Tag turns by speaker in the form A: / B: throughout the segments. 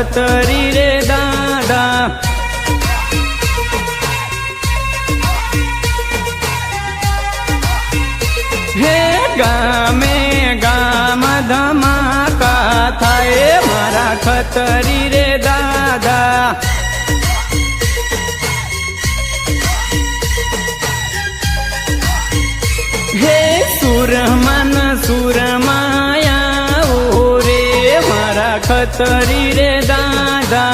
A: खतरी रे दादा। हे गामे गाम धमाका थाए मारा खतरी रे दादा। हे सुरमन सुरमाया ओ रे मारा खतरी रे दादा।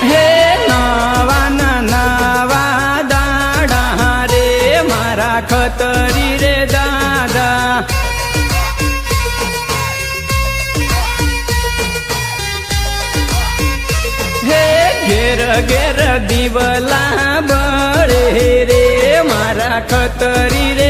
A: हे नवा नवा दाडा रे मारा खतरी रे दादा। हे घेर घेर दिवला बळे रे मारा खतरी रे